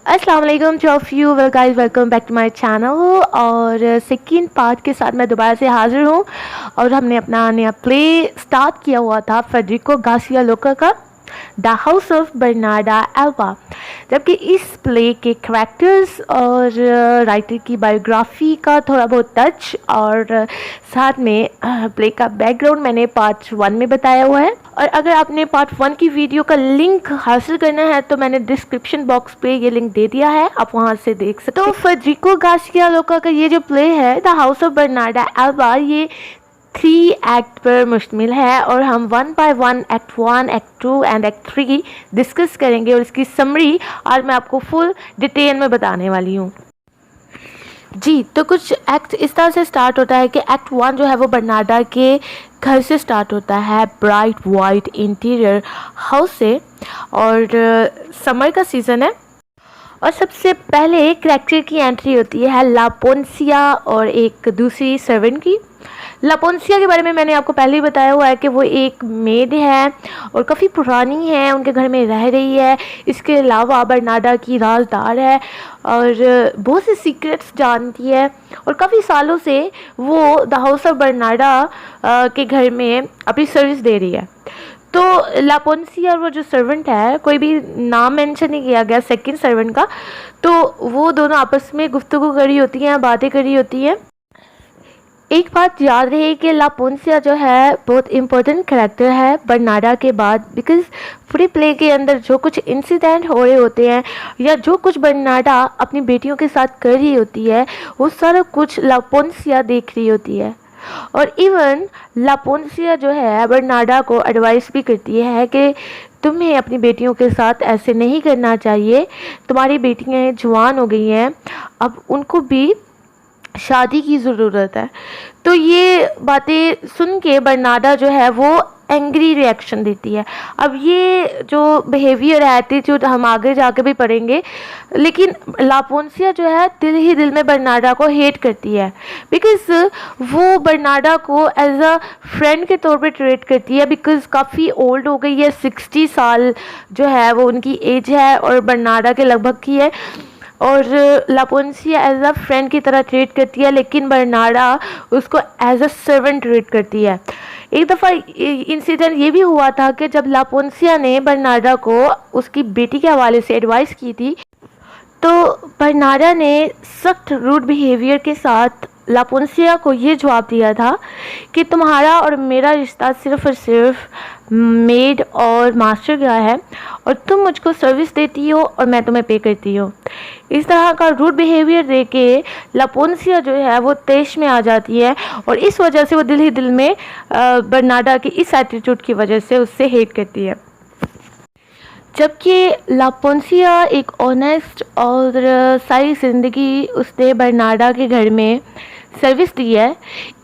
अस्सलाम वालेकुम to of you well guys, welcome back to my channel. और second part के साथ मैं दोबारा से हाज़िर हूँ। और हमने अपना नया प्ले स्टार्ट किया हुआ था फेडरिको गार्सिया लोका का the house of Bernarda Alva. जबकि इस प्ले के करैक्टर्स और राइटर की बायोग्राफी का थोड़ा बहुत टच और साथ में प्ले का बैकग्राउंड मैंने पार्ट 1 में बताया हुआ है। और अगर आपने पार्ट 1 की वीडियो का लिंक हासिल करना है तो मैंने डिस्क्रिप्शन बॉक्स पे ये लिंक दे दिया है, आप वहाँ से देख सकते हो। तो फेडरिको गार्सिया लोका का ये जो प्ले है the house of Bernarda Alba, ये 3 एक्ट पर मुश्तमिल है और हम 1 by 1 act 1, act 2 and act 3 discuss करेंगे। और इसकी समरी आज मैं आपको फुल डिटेल में बताने वाली हूँ जी। तो कुछ एक्ट इस तरह से स्टार्ट होता है कि एक्ट 1 जो है वो बर्नार्डा के घर से स्टार्ट होता है, ब्राइट वाइट इंटीरियर हाउस से। और समर का सीज़न है और सबसे पहले करैक्टर की एंट्री होती है लापोन्सिया और एक दूसरी सर्वेंट की। लापोन्सिया के बारे में मैंने आपको पहले ही बताया हुआ है कि वो एक मेड है और काफ़ी पुरानी है, उनके घर में रह रही है। इसके अलावा बर्नार्डा की राजदार है और बहुत से सीक्रेट्स जानती है और काफ़ी सालों से वो द हाउस ऑफ बर्नार्डा के घर में अपनी सर्विस दे रही है। तो लापोन्सिया और वो जो सर्वेंट है, कोई भी नाम मेंशन नहीं किया गया सेकंड सर्वेंट का, तो वो दोनों आपस में गुफ्तगू करी होती हैं, बातें करी होती हैं। एक बात याद रहे कि लापोन्सिया जो है बहुत इम्पोर्टेंट करैक्टर है बर्नार्डा के बाद, बिकॉज़ पूरे प्ले के अंदर जो कुछ इंसिडेंट हो रहे होते हैं या जो कुछ बर्नार्डा अपनी बेटियों के साथ कर रही होती है वो सारा कुछ लापोन्सिया देख रही होती है। और इवन लापोन्सिया जो है बर्नार्डा को एडवाइस भी करती है कि तुम्हें अपनी बेटियों के साथ ऐसे नहीं करना चाहिए, तुम्हारी बेटियां जवान हो गई हैं, अब उनको भी शादी की ज़रूरत है। तो ये बातें सुन के बर्नार्डा जो है वो एंग्री रिएक्शन देती है। अब ये जो बिहेवियर है, एटीट्यूड हम आगे जाके भी पढ़ेंगे, लेकिन लापोन्सिया जो है दिल ही दिल में बर्नार्डा को हेट करती है, बिकॉज़ वो बर्नार्डा को एज अ फ्रेंड के तौर पे ट्रीट करती है। बिकॉज़ काफ़ी ओल्ड हो गई है, 60 साल जो है वो उनकी एज है और बर्नार्डा के लगभग की है। और लापोन्सिया एज अ फ्रेंड की तरह ट्रीट करती है, लेकिन बर्नार्डा उसको एज अ सर्वेंट ट्रीट करती है। एक दफ़ा इंसिडेंट ये भी हुआ था कि जब लापोन्सिया ने बर्नार्डा को उसकी बेटी के हवाले से एडवाइस की थी, तो बर्नार्डा ने सख्त रूड बिहेवियर के साथ लापोन्सिया को ये जवाब दिया था कि तुम्हारा और मेरा रिश्ता सिर्फ़ और सिर्फ मेड और मास्टर का है और तुम मुझको सर्विस देती हो और मैं तुम्हें पे करती हूँ। इस तरह का रूड बिहेवियर दे के लापोन्सिया जो है वो तेश में आ जाती है और इस वजह से वो दिल ही दिल में बर्नार्डा की इस एटीट्यूड की वजह से उससे हेट करती है। जबकि लापोन्सिया एक ऑनेस्ट और सारी ज़िंदगी उसने बर्नार्डा के घर में सर्विस दी है।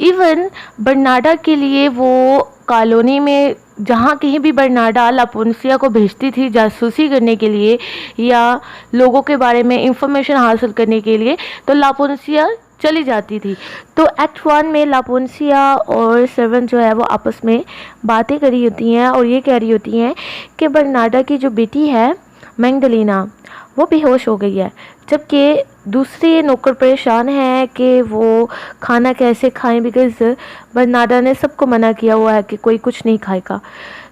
इवन बर्नार्डा के लिए वो कॉलोनी में जहाँ कहीं भी बर्नार्डा लापोन्सिया को भेजती थी जासूसी करने के लिए या लोगों के बारे में इंफॉर्मेशन हासिल करने के लिए, तो लापोन्सिया चली जाती थी। तो एक्ट 1 में लापोन्सिया और सर्वेंट जो है वो आपस में बातें करी होती हैं और ये कह रही होती हैं कि बर्नार्डा की जो बेटी है मैग्डलेना वो बेहोश हो गई है, जबकि दूसरे नौकर परेशान हैं कि वो खाना कैसे खाएं, बिकॉज़ बर्नार्डा ने सबको मना किया हुआ है कि कोई कुछ नहीं खाएगा।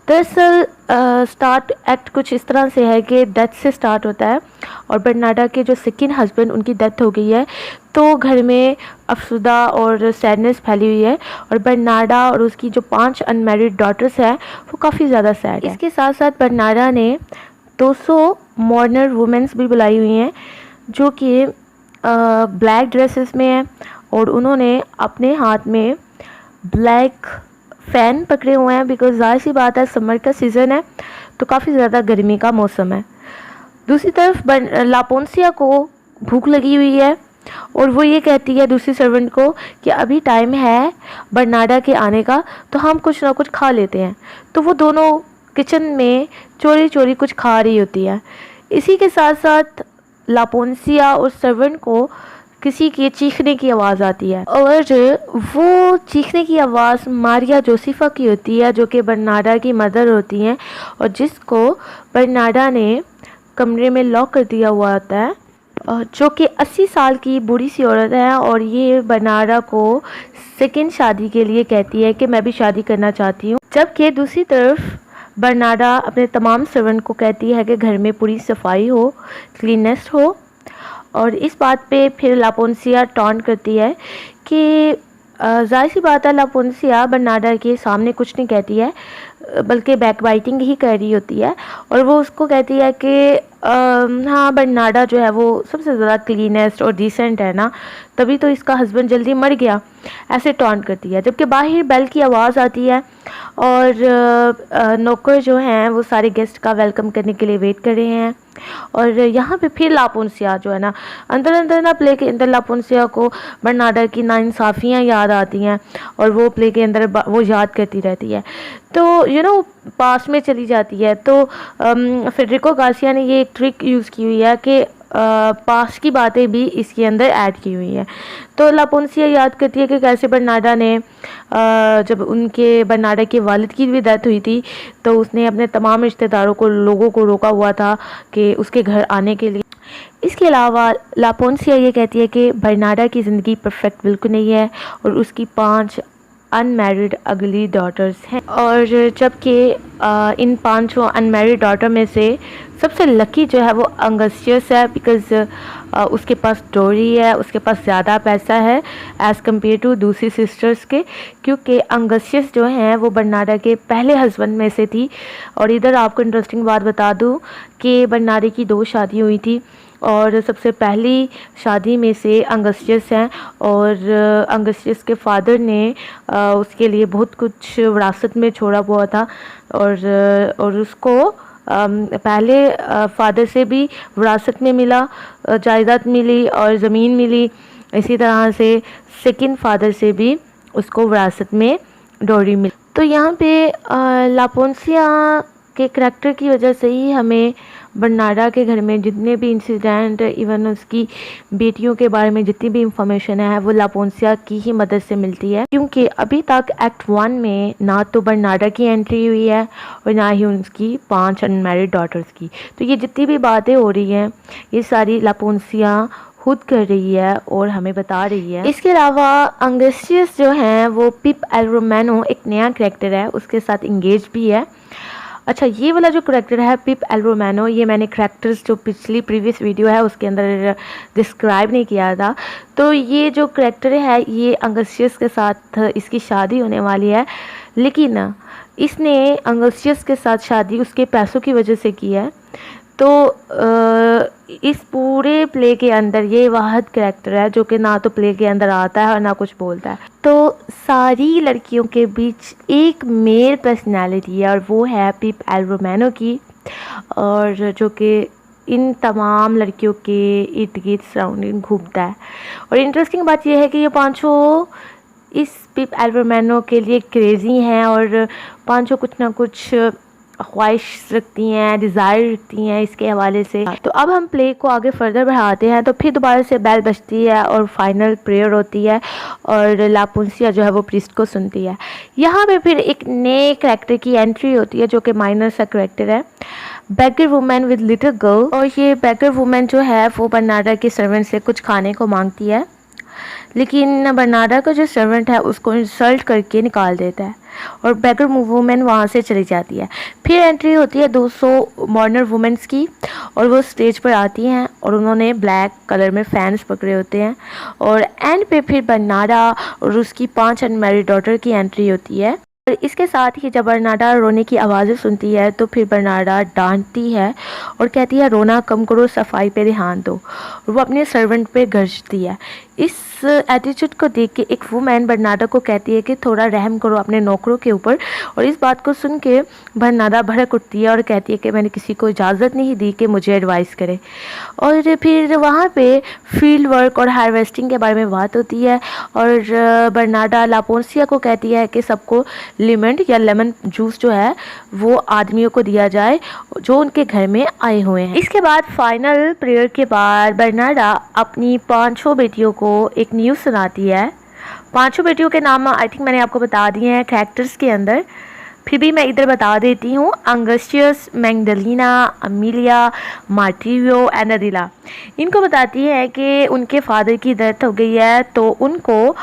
दरअसल स्टार्ट एक्ट कुछ इस तरह से है कि डेथ से स्टार्ट होता है और बर्नार्डा के जो सेकंड हस्बैंड उनकी डेथ हो गई है, तो घर में अफसुदा और सैडनेस फैली हुई है और बर्नार्डा और उसकी जो 5 अनमैरिड डॉटर्स हैं वो काफ़ी ज़्यादा सैड है। इसके साथ साथ बर्नार्डा ने 200 मॉर्नर वुमेंस भी बुलाई हुई हैं जो कि ब्लैक ड्रेसेस में हैं और उन्होंने अपने हाथ में ब्लैक फ़ैन पकड़े हुए हैं, बिकॉज़ ज़ाहिर सी बात है समर का सीज़न है तो काफ़ी ज़्यादा गर्मी का मौसम है। दूसरी तरफ लापोन्सिया को भूख लगी हुई है और वो ये कहती है दूसरी सर्वेंट को कि अभी टाइम है बर्नार्डा के आने का, तो हम कुछ ना कुछ खा लेते हैं। तो वो दोनों किचन में चोरी चोरी कुछ खा रही होती है। इसी के साथ साथ लापोन्सिया और सर्वेंट को किसी के चीखने की आवाज़ आती है और वो चीखने की आवाज़ मारिया जोसेफा की होती है, जो कि बर्नार्डा की मदर होती हैं और जिसको बर्नार्डा ने कमरे में लॉक कर दिया हुआ होता है। जो कि 80 साल की बूढ़ी सी औरत है, और ये बरनार्डा को सेकंड शादी के लिए कहती है कि मैं भी शादी करना चाहती हूँ। जबकि दूसरी तरफ बरनार्डा अपने तमाम सर्वेंट को कहती है कि घर में पूरी सफाई हो, क्लीननेस हो। और इस बात पे फिर लापोन्सिया टॉन्ट करती है कि ज़ाहिर सी बात है, लापोन्सिया बरनार्डा के सामने कुछ नहीं कहती है, बल्कि बैकबाइटिंग ही कर रही होती है। और वो उसको कहती है कि हाँ, बरनार्डा जो है वो सबसे ज़्यादा क्लीनेस्ट और डिसेंट है ना, तभी तो इसका हस्बैंड जल्दी मर गया, ऐसे टॉन्ट करती है। जबकि बाहर बेल की आवाज़ आती है और नौकर जो हैं वो सारे गेस्ट का वेलकम करने के लिए वेट कर रहे हैं। और यहाँ पे फिर लापोन्सिया जो है ना, अंदर अंदर ना प्ले के अंदर लापोन्सिया को बरनार्डा की नाइंसाफ़ियाँ याद आती हैं, और वो प्ले के अंदर वो याद करती रहती है। तो पास्ट में चली जाती है। तो फेडरिको गार्सिया ने ये एक ट्रिक यूज़ की हुई है कि पास्ट की बातें भी इसके अंदर ऐड की हुई हैं। तो लापोन्सिया याद करती है कि कैसे बरनार्डा ने जब उनके बरनार्डा के वालिद की भी डेथ हुई थी, तो उसने अपने तमाम रिश्तेदारों को, लोगों को रोका हुआ था कि उसके घर आने के लिए। इसके अलावा लापोन्सिया ये कहती है कि बरनार्डा की ज़िंदगी परफेक्ट बिल्कुल नहीं है, और उसकी 5 अनमैरिड अगली डॉटर्स हैं। और जबकि इन 5 अनमैरिड डॉटर में से सबसे लकी जो है वो अंगस्टियस है, बिकॉज़ उसके पास डोरी है, उसके पास ज़्यादा पैसा है एज़ कम्पेयर टू दूसरी सिस्टर्स के, क्योंकि अंगस्टियस जो हैं वो बरनार्डा के पहले हस्बैंड में से थी। और इधर आपको इंटरेस्टिंग बात बता दूं कि बरनार्डा की 2 शादी हुई थी, और सबसे पहली शादी में से अंगस्टियस हैं, और अंगस्टियस के फादर ने उसके लिए बहुत कुछ विरासत में छोड़ा हुआ था, और उसको पहले फादर से भी विरासत में मिला, जायदाद मिली और ज़मीन मिली। इसी तरह से सेकंड फादर से भी उसको विरासत में डोरी मिली। तो यहाँ पे लापोन्सिया के करैक्टर की वजह से ही हमें बरनार्डा के घर में जितने भी इंसिडेंट, इवन उसकी बेटियों के बारे में जितनी भी इंफॉर्मेशन है वो लापोन्सिया की ही मदद से मिलती है। क्योंकि अभी तक एक्ट 1 में ना तो बरनार्डा की एंट्री हुई है और ना ही उनकी 5 अनमैरिड डॉटर्स की। तो ये जितनी भी बातें हो रही हैं ये सारी लापोन्सिया खुद कर रही है और हमें बता रही है। इसके अलावा अंगस्टियस जो हैं वो पिप एल रोमानो एक नया करैक्टर है, उसके साथ इंगेज भी है। अच्छा, ये वाला जो करैक्टर है पिप एल रोमानो, ये मैंने करैक्टर्स जो पिछली प्रीवियस वीडियो है उसके अंदर डिस्क्राइब नहीं किया था। तो ये जो करैक्टर है ये अंगस्टियस के साथ इसकी शादी होने वाली है, लेकिन इसने अंगस्टियस के साथ शादी उसके पैसों की वजह से की है। तो इस पूरे प्ले के अंदर ये वाहिद करैक्टर है जो कि ना तो प्ले के अंदर आता है और ना कुछ बोलता है। तो सारी लड़कियों के बीच एक मेल पर्सनालिटी है और वो है पिप एल रोमानो की, और जो कि इन तमाम लड़कियों के इर्द गिर्द सराउंडिंग घूमता है। और इंटरेस्टिंग बात यह है कि ये 5 इस पिप एल रोमानो के लिए क्रेज़ी हैं, और 5 कुछ ना कुछ ख्वाहिश रखती हैं, डिज़ायर रखती हैं इसके हवाले से। तो अब हम प्ले को आगे फर्दर बढ़ाते हैं। तो फिर दोबारा से बेल बजती है और फाइनल प्रेयर होती है, और लापोन्सिया जो है वो प्रीस्ट को सुनती है। यहाँ पे फिर एक नए करैक्टर की एंट्री होती है जो कि माइनर सा करैक्टर है, बेगर वुमेन विद लिटिल गर्ल। और ये बेगर वुमेन जो है वो बरनार्डा के सर्वेंट से कुछ खाने को मांगती है, लेकिन बरनार्डा का जो सर्वेंट है उसको इंसल्ट करके निकाल देता है, और बेगर वुमेन वहाँ से चली जाती है। फिर एंट्री होती है 200 मॉडर्न वुमेन्स की, और वो स्टेज पर आती हैं और उन्होंने ब्लैक कलर में फैंस पकड़े होते हैं। और एंड पे फिर बरनार्डा और उसकी 5 अनमैरिड डॉटर की एंट्री होती है। और इसके साथ ही जब बरनार्डा रोने की आवाज़ें सुनती है तो फिर बरनार्डा डांटती है और कहती है रोना कम करो, सफाई पे ध्यान दो, और वो अपने सर्वेंट पे गरजती है। इस एटीट्यूड को देख के एक वुमेन बरनार्डा को कहती है कि थोड़ा रहम करो अपने नौकरों के ऊपर, और इस बात को सुन के बरनार्डा भड़क उठती है और कहती है कि मैंने किसी को इजाज़त नहीं दी कि मुझे एडवाइस करे। और फिर वहाँ पे फील्ड वर्क और हार्वेस्टिंग के बारे में बात होती है, और बरनार्डा लापोन्सिया को कहती है कि सबको लेमन या लेमन जूस जो है वो आदमियों को दिया जाए जो उनके घर में आए हुए हैं। इसके बाद फाइनल प्रेयर के बाद बरनार्डा अपनी 5 बेटियों को एक न्यूज़ सुनाती है। 5 बेटियों के नाम आई थिंक मैंने आपको बता दिए हैं कैरेक्टर्स के अंदर। फिर भी मैं इधर बता देती हूँ। अंगस्टियस, मैग्डलिना, अमीलिया, मार्टिरियो एंड अदिला, इनको बताती है कि उनके फादर की डेथ हो गई है तो उनको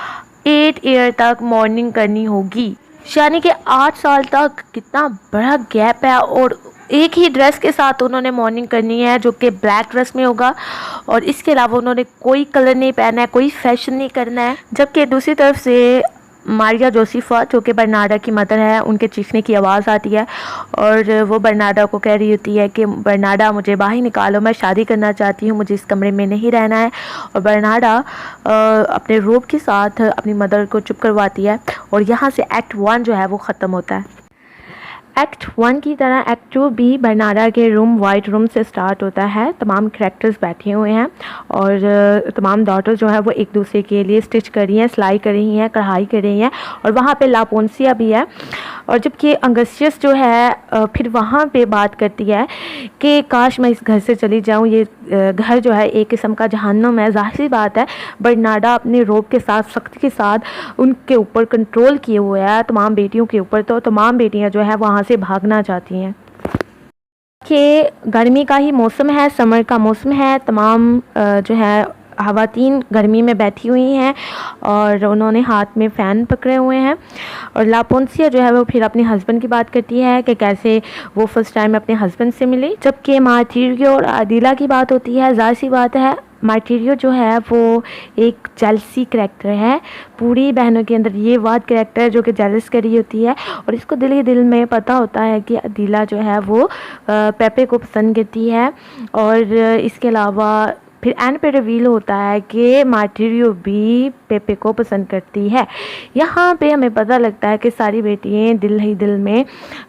8 ईयर तक मॉर्निंग करनी होगी, यानी कि 8 साल तक। कितना बड़ा गैप है। और एक ही ड्रेस के साथ उन्होंने मॉर्निंग करनी है जो कि ब्लैक ड्रेस में होगा, और इसके अलावा उन्होंने कोई कलर नहीं पहना है, कोई फैशन नहीं करना है। जबकि दूसरी तरफ से मारिया जोसेफा जो कि बर्नाडा की मदर है, उनके चीखने की आवाज़ आती है और वो बर्नाडा को कह रही होती है कि बर्नाडा मुझे बाहर निकालो, मैं शादी करना चाहती हूँ, मुझे इस कमरे में नहीं रहना है। और बर्नाडा अपने रोब के साथ अपनी मदर को चुप करवाती है और यहाँ से एक्ट 1 जो है वो ख़त्म होता है। एक्ट 1 की तरह एक्ट 2 भी बर्नाडा के रूम, वाइट रूम से स्टार्ट होता है। तमाम कैरेक्टर्स बैठे हुए हैं और तमाम डॉटर्स जो है वो एक दूसरे के लिए स्टिच कर रही हैं, सिलाई कर रही हैं, कढ़ाई कर रही हैं, और वहाँ पे लापोन्सिया भी है। और जबकि अंगस्टियस जो है फिर वहाँ पे बात करती है कि काश मैं इस घर से चली जाऊँ, ये घर जो है एक किस्म का जहन्नुम है। ज़ाहिर सी बात है, बर्नाडा अपने रोब के साथ, सख्ती के साथ उनके ऊपर कंट्रोल किए हुए है, तमाम बेटियों के ऊपर। तो तमाम बेटियां जो है वहाँ से भागना चाहती हैं कि गर्मी का ही मौसम है, समर का मौसम है। तमाम जो है ख़वातीन गर्मी में बैठी हुई हैं और उन्होंने हाथ में फ़ैन पकड़े हुए हैं। और लापोन्सिया जो है वो फिर अपने हस्बैंड की बात करती है कि कैसे वो फर्स्ट टाइम अपने हस्बैंड से मिली। जबकि मार्टिरियो और अदिला की बात होती है। ज़ाहिर सी बात है, मार्टिरियो जो है वो एक जेलसी करैक्टर है। पूरी बहनों के अंदर ये वाद करैक्टर है जो कि जेलस करी होती है, और इसको दिल ही दिल में पता होता है कि अदिला जो है वो पेपे को पसंद करती है। और इसके अलावा फिर एंड पे रिवील होता है कि मार्टिरियो भी पेपे को पसंद करती है। यहाँ पे हमें पता लगता है कि सारी बेटियाँ दिल ही दिल में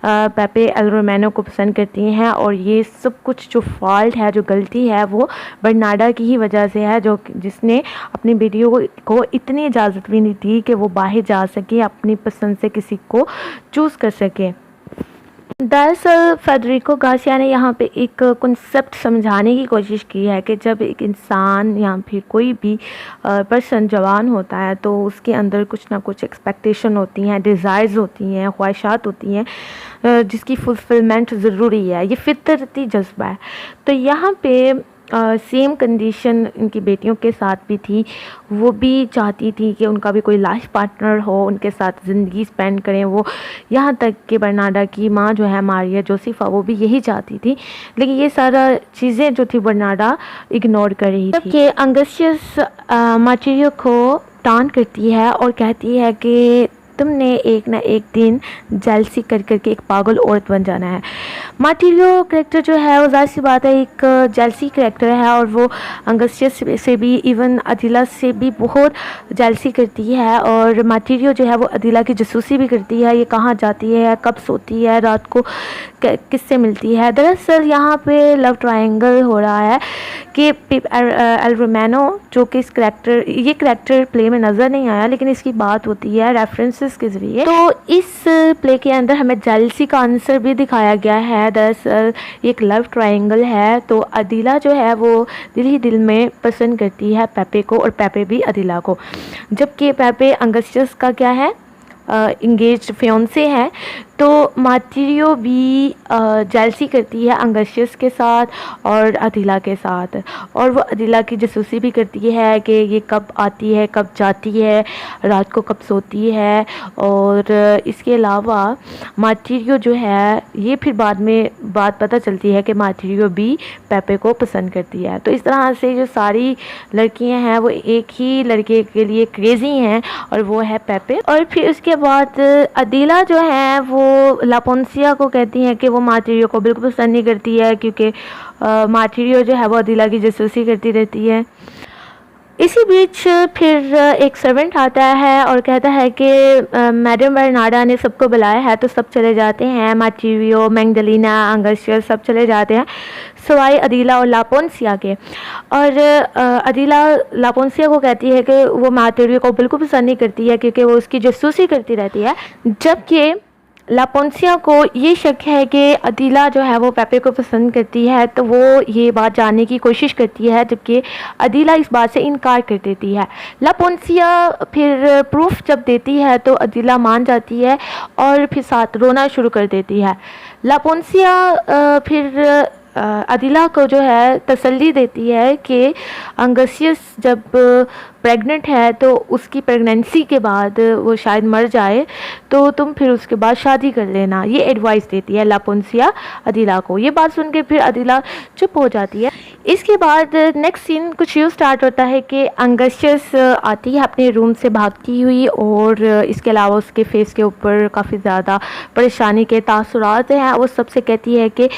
पेपे एल रोमेनो को पसंद करती हैं, और ये सब कुछ जो फॉल्ट है, जो गलती है, वो बर्नाडा की ही वजह से है, जो जिसने अपनी बेटियों को इतनी इजाज़त भी नहीं दी कि वो बाहर जा सके, अपनी पसंद से किसी को चूज़ कर सके। दरअसल फेडरिको गार्सिया ने यहाँ पे एक कॉन्सेप्ट समझाने की कोशिश की है कि जब एक इंसान या फिर कोई भी पर्सन जवान होता है तो उसके अंदर कुछ ना कुछ एक्सपेक्टेशन होती हैं, डिज़ायर्स होती हैं, ख्वाहिशात होती हैं, जिसकी फुलफिलमेंट ज़रूरी है। ये फितरती जज्बा है। तो यहाँ पे सेम कंडीशन इनकी बेटियों के साथ भी थी। वो भी चाहती थी कि उनका भी कोई लाइफ पार्टनर हो, उनके साथ ज़िंदगी स्पेंड करें वो। यहाँ तक कि बर्नाडा की माँ जो है मारिया जोसेफा, वो भी यही चाहती थी, लेकिन ये सारा चीज़ें जो थी बर्नाडा इग्नोर कर रही थी। जबकि अंगस्टियस मार्टिरियो को टांट करती है और कहती है कि तुमने एक ना एक दिन जेलसी कर करके एक पागल औरत बन जाना है। मार्टिरियो करेक्टर जो है वो ज़ाहिर सी बात है एक जेलसी करेक्टर है, और वो अंगस्टियस से भी, इवन अदिला से भी बहुत जेलसी करती है। और मार्टिरियो जो है वो अदिला की जासूसी भी करती है, ये कहाँ जाती है, कब सोती है, रात को किससे मिलती है। दरअसल यहाँ पे लव ट्रायंगल हो रहा है कि एल रोमेनो जो कि ये करेक्टर प्ले में नज़र नहीं आया, लेकिन इसकी बात होती है रेफरेंसेस के ज़रिए। तो इस प्ले के अंदर हमें जेलसी का आंसर भी दिखाया गया है। दरअसल एक लव ट्रायंगल है, तो अदिला जो है वो दिल ही दिल में पसंद करती है पेपे को, और पेपे भी अदिला को। जबकि पेपे अंगस्टियस का क्या है, इंगेज्ड फियोंसे है। तो मार्टिरियो भी जेलसी करती है अंगस्टियस के साथ और अदिला के साथ, और वो अदिला की जासूसी भी करती है कि ये कब आती है, कब जाती है, रात को कब सोती है। और इसके अलावा मार्टिरियो जो है, ये फिर बाद में बात पता चलती है कि मार्टिरियो भी पेपे को पसंद करती है। तो इस तरह से जो सारी लड़कियां हैं वो एक ही लड़के के लिए क्रेज़ी हैं, और वो है पेपे। और फिर उसके बाद अदिला जो है वो लापोन्सिया को कहती हैं कि वो मार्टिरियो को बिल्कुल पसंद नहीं करती है, क्योंकि मार्टिरियो जो है वो अदिला की जासूसी करती रहती है। इसी बीच फिर एक सर्वेंट आता है और कहता है कि मैडम बर्नाडा ने सबको बुलाया है, तो सब चले जाते हैं। मार्टिरियो, मैग्डलिना, अंगस्टियस सब चले जाते हैं सवाई अदिला और लापोन्सिया के। और अदिला लापोन्सिया को कहती है कि वो मार्टिरियो को बिल्कुल पसंद नहीं करती है, क्योंकि वो उसकी जासूसी करती रहती है। जबकि लापोंसिया को ये शक है कि अदीला जो है वो पेपे को पसंद करती है, तो वो ये बात जानने की कोशिश करती है, जबकि अदीला इस बात से इनकार कर देती है। लापोंसिया फिर प्रूफ जब देती है तो अदीला मान जाती है और फिर साथ रोना शुरू कर देती है। लापोंसिया फिर अदीला को जो है तसल्ली देती है कि अंगसियस जब प्रेग्नेंट है तो उसकी प्रेगनेंसी के बाद वो शायद मर जाए, तो तुम फिर उसके बाद शादी कर लेना, ये एडवाइस देती है लापोंसिया अदीला को। ये बात सुन के फिर अदीला चुप हो जाती है। इसके बाद नेक्स्ट सीन कुछ यूँ स्टार्ट होता है कि अंगसियस आती है अपने रूम से भागती हुई, और इसके अलावा उसके फेस के ऊपर काफ़ी ज़्यादा परेशानी के तासुरात हैं। वो सबसे कहती है कि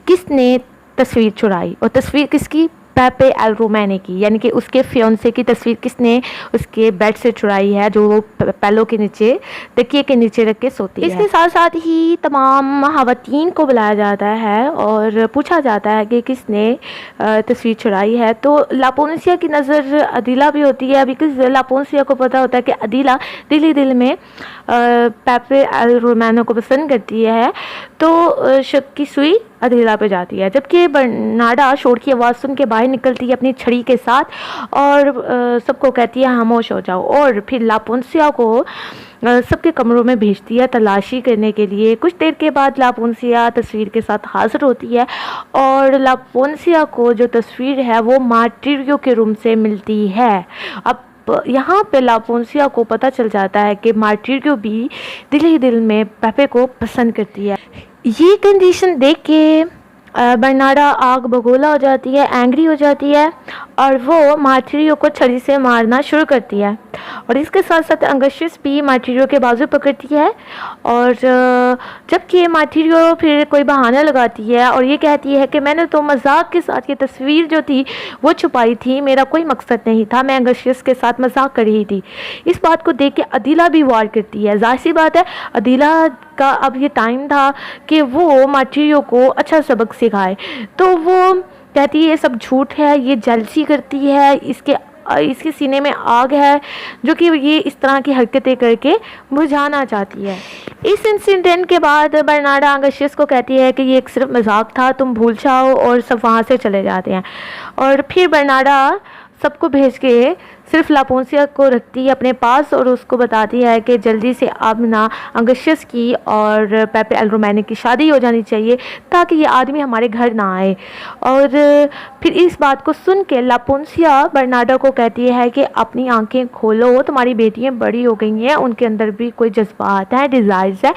किसने तस्वीर चुराई, और तस्वीर किसकी? पेपे एल रोमाने की, यानी कि उसके फियोंसे की तस्वीर किसने उसके बेड से चुराई है, जो वो पैलों के नीचे, तकिए के नीचे रख के सोती है। इसके साथ साथ ही तमाम हवातीन को बुलाया जाता है और पूछा जाता है कि किसने तस्वीर चुराई है। तो लापोंसिया की नज़र अदीला भी होती है, बिकॉज लापोंसिया को पता होता है कि अदीला दिल ही दिल में पेपे एल रोमानो को पसंद करती है, तो शक की सुई अदीला पे जाती है। जबकि बर्नाडा शोर की आवाज़ सुन के बाहर निकलती है अपनी छड़ी के साथ और सबको कहती है खामोश हो जाओ, और फिर लापोंसिया को सबके कमरों में भेजती है तलाशी करने के लिए। कुछ देर के बाद लापोंसिया तस्वीर के साथ हाजिर होती है, और लापोंसिया को जो तस्वीर है वो मार्टिरियो के रूम से मिलती है। अब यहाँ पे लापोंसिया को पता चल जाता है कि मार्टिरियो भी दिल ही दिल में पेपे को पसंद करती है। ये कंडीशन देख के बर्नाडा आग बगोला हो जाती है, एंग्री हो जाती है, और वो मार्टिरियो को छड़ी से मारना शुरू करती है। और इसके साथ साथ अंगसियस भी मार्टिरियो के बाजू पकड़ती है, और जबकि मार्टिरियो फिर कोई बहाना लगाती है और ये कहती है कि मैंने तो मजाक के साथ ये तस्वीर जो थी वो छुपाई थी, मेरा कोई मकसद नहीं था, मैं अंगसियस के साथ मजाक कर रही थी। इस बात को देख के अदीला भी वार करती है। जाहिर सी बात है, अदीला का अब ये टाइम था कि वो मार्टिरियो को अच्छा सबक सिखाए, तो वो कहती है ये सब झूठ है, ये जेलसी करती है, इसके सीने में आग है जो कि ये इस तरह की हरकतें करके बुझाना चाहती है। इस इंसिडेंट के बाद बर्नाडा अंगसियस को कहती है कि ये एक सिर्फ मजाक था, तुम भूल जाओ, और सब वहाँ से चले जाते हैं। और फिर बर्नाडा सबको भेज के सिर्फ लापोंसिया को रखती है अपने पास और उसको बताती है कि जल्दी से अब ना अंगसियस की और पेपे एल रोमाने की शादी हो जानी चाहिए ताकि ये आदमी हमारे घर ना आए। और फिर इस बात को सुन के लापोंसिया बर्नाडा को कहती है कि अपनी आंखें खोलो, तुम्हारी बेटियां बड़ी हो गई हैं, उनके अंदर भी कोई जज्बात हैं, डिज़ायर्स है।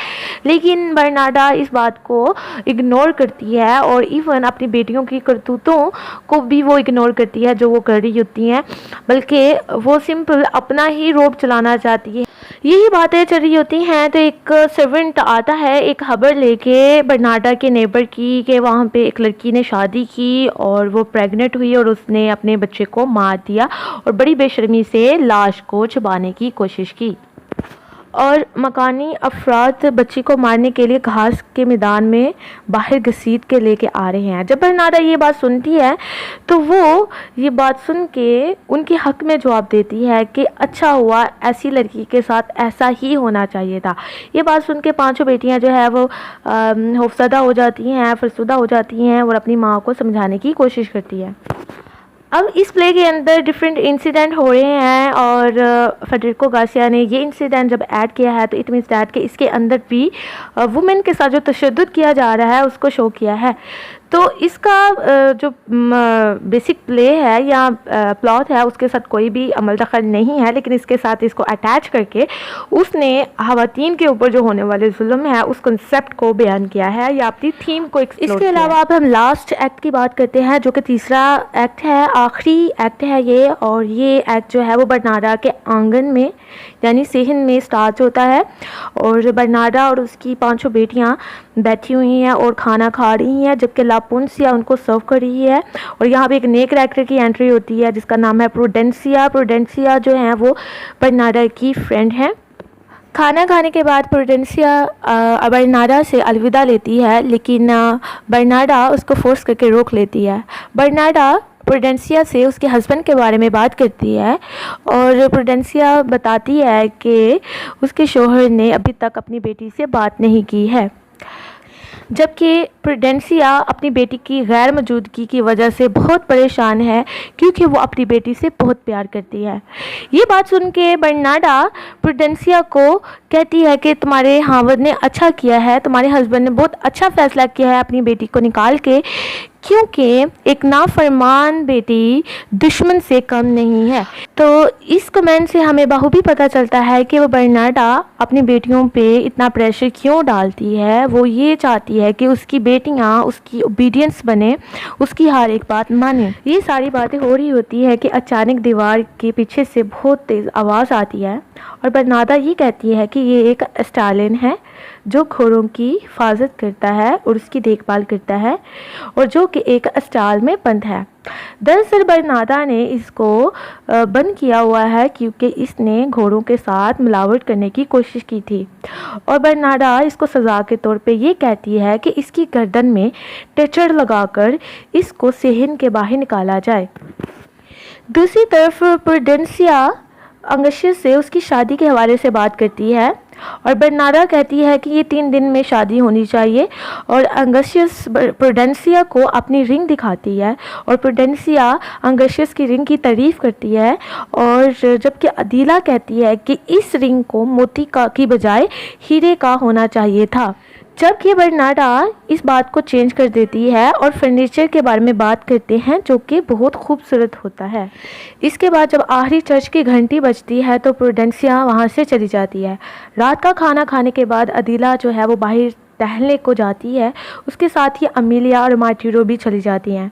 लेकिन बर्नाडा इस बात को इग्नोर करती है और इवन अपनी बेटियों की करतूतों को भी वो इग्नोर करती है जो वो कर रही होती हैं, बल्कि वो सिंपल अपना ही रोब चलाना चाहती है। यही बातें चल रही होती हैं तो एक सर्वेंट आता है एक खबर लेके बर्नाडा के नेबर की कि वहाँ पे एक लड़की ने शादी की और वो प्रेग्नेंट हुई और उसने अपने बच्चे को मार दिया और बड़ी बेशर्मी से लाश को छुपाने की कोशिश की। और मकानी अफराद बच्ची को मारने के लिए घास के मैदान में बाहर घसीट के लेके आ रहे हैं। जब बर्नाडा ये बात सुनती है तो वो ये बात सुन के उनके हक में जवाब देती है कि अच्छा हुआ, ऐसी लड़की के साथ ऐसा ही होना चाहिए था। ये बात सुन के पांचों बेटियां जो है वो खौफजदा हो जाती हैं, फरसुदा हो जाती हैं और अपनी माँ को समझाने की कोशिश करती है। अब इस प्ले के अंदर डिफरेंट इंसिडेंट हो रहे हैं और फेडरिको गार्सिया ने ये इंसिडेंट जब ऐड किया है तो इट मीन्स दैट कि इसके अंदर भी वुमेन के साथ जो तशद्दुद किया जा रहा है उसको शो किया है। तो इसका जो बेसिक प्ले है या प्लॉट है उसके साथ कोई भी अमल दखल नहीं है, लेकिन इसके साथ इसको अटैच करके उसने ख़वातीन के ऊपर जो होने वाले जुल्म है उस कंसेप्ट को बयान किया है या अपनी थीम को एक्सप्लोर किया। इसके अलावा अब हम लास्ट एक्ट की बात करते हैं जो कि तीसरा एक्ट है, आखिरी एक्ट है ये। और ये एक्ट जो है वो बर्नाडा के आंगन में यानी सेहन में स्टार्ट होता है और बर्नाडा और उसकी पांचों बेटियां बैठी हुई हैं और खाना खा रही हैं जबकि लापोंसिया उनको सर्व कर रही है। और यहाँ पे एक नए कैरेक्टर की एंट्री होती है जिसका नाम है प्रूडेंसिया। प्रूडेंसिया जो है वो बर्नाडा की फ्रेंड है। खाना खाने के बाद प्रूडेंसिया बर्नाडा से अलविदा लेती है, लेकिन बर्नाडा उसको फोर्स करके रोक लेती है। बर्नाडा प्रूडेंसिया से उसके हस्बैंड के बारे में बात करती है और प्रूडेंसिया बताती है कि उसके शौहर ने अभी तक अपनी बेटी से बात नहीं की है, जबकि प्रूडेंसिया अपनी बेटी की गैर मौजूदगी की वजह से बहुत परेशान है क्योंकि वो अपनी बेटी से बहुत प्यार करती है। ये बात सुन के बर्नाडा प्रूडेंसिया को कहती है कि तुम्हारे हावद ने अच्छा किया है, तुम्हारे हस्बैंड ने बहुत अच्छा फैसला किया है अपनी बेटी को निकाल के, क्योंकि एक नाफरमान बेटी दुश्मन से कम नहीं है। तो इस कमेंट से हमें बखूबी पता चलता है कि वो बर्नाडा अपनी बेटियों पे इतना प्रेशर क्यों डालती है। वो ये चाहती है कि उसकी बेटियां उसकी ओबीडियंस बने, उसकी हर एक बात माने। ये सारी बातें हो रही होती है कि अचानक दीवार के पीछे से बहुत तेज़ आवाज़ आती है और बर्नाडा ये कहती है कि ये एक स्टालिन है जो घोड़ों की हिफाजत करता है और उसकी देखभाल करता है और जो कि एक स्टाल में बंद है। दरअसल बर्नाडा ने इसको बंद किया हुआ है क्योंकि इसने घोड़ों के साथ मिलावट करने की कोशिश की थी और बर्नाडा इसको सज़ा के तौर पे ये कहती है कि इसकी गर्दन में टेचर लगाकर इसको सेहन के बाहर निकाला जाए। दूसरी तरफ प्रूडेंसिया अंगशियस से उसकी शादी के हवाले से बात करती है और बर्नाडा कहती है कि ये 3 दिन में शादी होनी चाहिए और अंगशियस प्रूडेंसिया को अपनी रिंग दिखाती है और प्रूडेंसिया अंगशियस की रिंग की तारीफ़ करती है और जबकि अदीला कहती है कि इस रिंग को मोती का की बजाय हीरे का होना चाहिए था। जबकि बर्नाडा इस बात को चेंज कर देती है और फर्नीचर के बारे में बात करते हैं जो कि बहुत खूबसूरत होता है। इसके बाद जब आखिरी चर्च की घंटी बजती है तो प्रूडेंसिया वहाँ से चली जाती है। रात का खाना खाने के बाद अदीला जो है वो बाहर टहलने को जाती है, उसके साथ ही अमीलिया और मार्टिरो भी चली जाती हैं।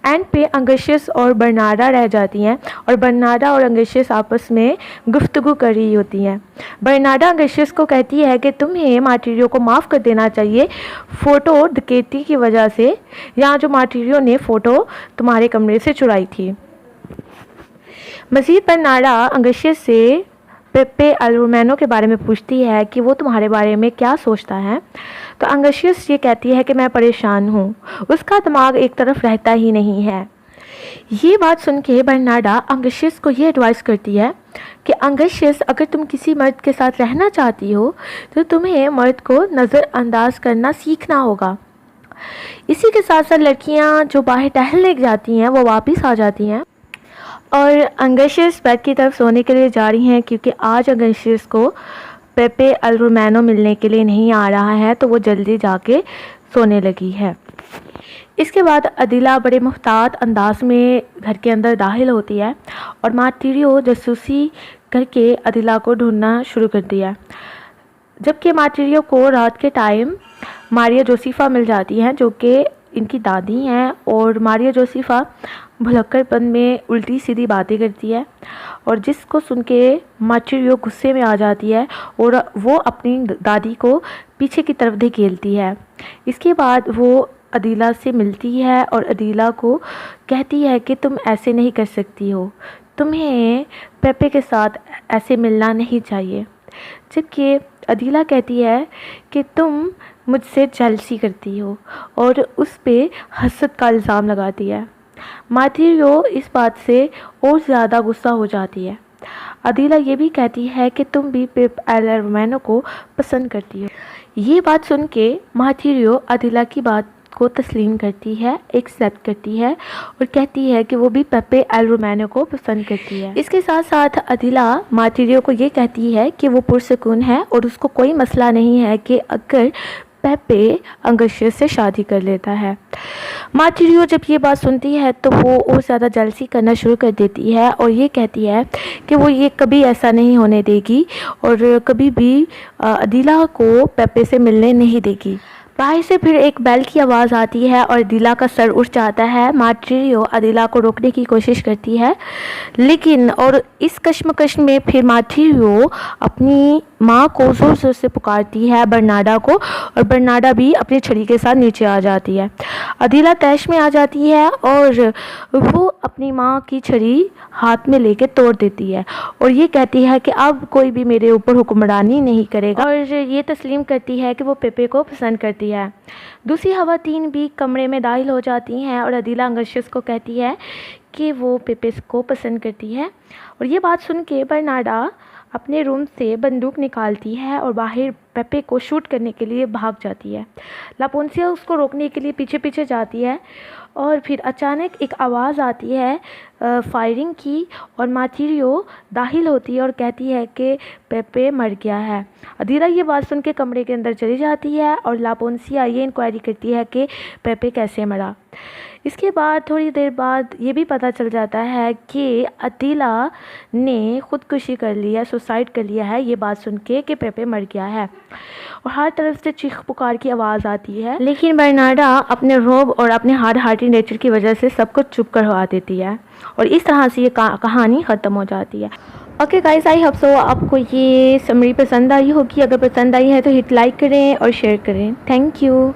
एंड पे अंगशियस और बर्नाडा रह जाती हैं और बर्नाडा और अंगशियस आपस में गुफ्तगू कर रही होती हैं। बर्नाडा अंगशियस को कहती है कि तुम्हें मार्टिरो को माफ़ कर देना चाहिए फ़ोटो डकैती की वजह से, यहाँ जो मार्टिरो ने फ़ोटो तुम्हारे कमरे से चुराई थी। मज़ीद बर्नाडा अंगशियस से पेपे एल रोमेनो के बारे में पूछती है कि वो तुम्हारे बारे में क्या सोचता है। तो अंगशियस ये कहती है कि मैं परेशान हूँ, उसका दिमाग एक तरफ रहता ही नहीं है। ये बात सुन के बर्नाडा अंगशियस को ये एडवाइस करती है कि अंगशियस अगर तुम किसी मर्द के साथ रहना चाहती हो तो तुम्हें मर्द को नज़रअंदाज करना सीखना होगा। इसी के साथ साथ लड़कियाँ जो बाहर टहलने जाती हैं वो वापस आ जाती हैं और अंगशियस बेड की तरफ सोने के लिए जा रही हैं क्योंकि आज अंगशियस को पेपे एल रोमेनो मिलने के लिए नहीं आ रहा है, तो वो जल्दी जाके सोने लगी है। इसके बाद अदीला बड़े मुहतात अंदाज में घर के अंदर दाखिल होती है और मार्टिरो जासूसी करके अदीला को ढूंढना शुरू कर दिया। जबकि मार्टिरो को रात के टाइम मारिया जोसेफा मिल जाती हैं जो कि इनकी दादी हैं और मारिया जोसेफा भुलक्कड़पन में उल्टी सीधी बातें करती है और जिसको सुन के मार्टिरो गुस्से में आ जाती है और वो अपनी दादी को पीछे की तरफ धकेलती है। इसके बाद वो अदीला से मिलती है और अदीला को कहती है कि तुम ऐसे नहीं कर सकती हो, तुम्हें पेपे के साथ ऐसे मिलना नहीं चाहिए। जबकि अदीला कहती है कि तुम मुझसे जेलसी करती हो और उस पे हसद का इल्ज़ाम लगाती है। मार्टिरो इस बात से और ज़्यादा गुस्सा हो जाती है। अदीला ये भी कहती है कि तुम भी पेप एल रोमेनो को पसंद करती हो। ये बात सुन के मार्टिरो अदीला की बात को तस्लीम करती है, एक्सेप्ट करती है और कहती है कि वो भी पेपे एल रोमेनो को पसंद करती है। इसके साथ साथ अदीला मार्टिरो को ये कहती है कि वो पुरसुकून है और उसको कोई मसला नहीं है कि अगर पेपे अंगशियस से शादी कर लेता है। मार्टिरो जब ये बात सुनती है तो वो और ज़्यादा जेलसी करना शुरू कर देती है और ये कहती है कि वो ये कभी ऐसा नहीं होने देगी और कभी भी अदीला को पेपे से मिलने नहीं देगी। बाहर से फिर एक बेल की आवाज़ आती है और अदीला का सर उठ जाता है। मार्टिरो अदीला को रोकने की कोशिश करती है लेकिन और इस कश्मकश में फिर मार्टिरो अपनी माँ को ज़ोर ज़ोर से पुकारती है बरनाडा को, और बरनाडा भी अपनी छड़ी के साथ नीचे आ जाती है। अदीला तैश में आ जाती है और वो अपनी माँ की छड़ी हाथ में लेके तोड़ देती है और ये कहती है कि अब कोई भी मेरे ऊपर हुक्मरानी नहीं करेगा, और ये तस्लीम करती है कि वो पेपे को पसंद करती है। दूसरी खवातीन भी कमरे में दाखिल हो जाती हैं और अदीला अंगशियस को कहती है कि वो पेपे को पसंद करती है, और ये बात सुन के बरनाडा अपने रूम से बंदूक निकालती है और बाहर पेपे को शूट करने के लिए भाग जाती है। लापोन्सिया उसको रोकने के लिए पीछे पीछे जाती है और फिर अचानक एक आवाज़ आती है फायरिंग की, और मार्टिरियो दाखिल होती है और कहती है कि पेपे मर गया है। अदीला ये बात सुन के कमरे के अंदर चली जाती है और लापोन्सिया ये इंक्वायरी करती है कि पेपे कैसे मरा। इसके बाद थोड़ी देर बाद ये भी पता चल जाता है कि अदीला ने ख़ुदकुशी कर लिया, सुसाइड कर लिया है, ये बात सुन के कि पेपे मर गया है, और हर तरफ से चीख पुकार की आवाज़ आती है। लेकिन बरनाडा अपने रोब और अपने हार्ड हार्टी नेचर की वजह से सब कुछ चुप करवा देती है, और इस तरह से ये कहानी ख़त्म हो जाती है। Okay guys, I hope so आपको ये समरी पसंद आई होगी। अगर पसंद आई है तो हिट लाइक करें और शेयर करें। Thank you.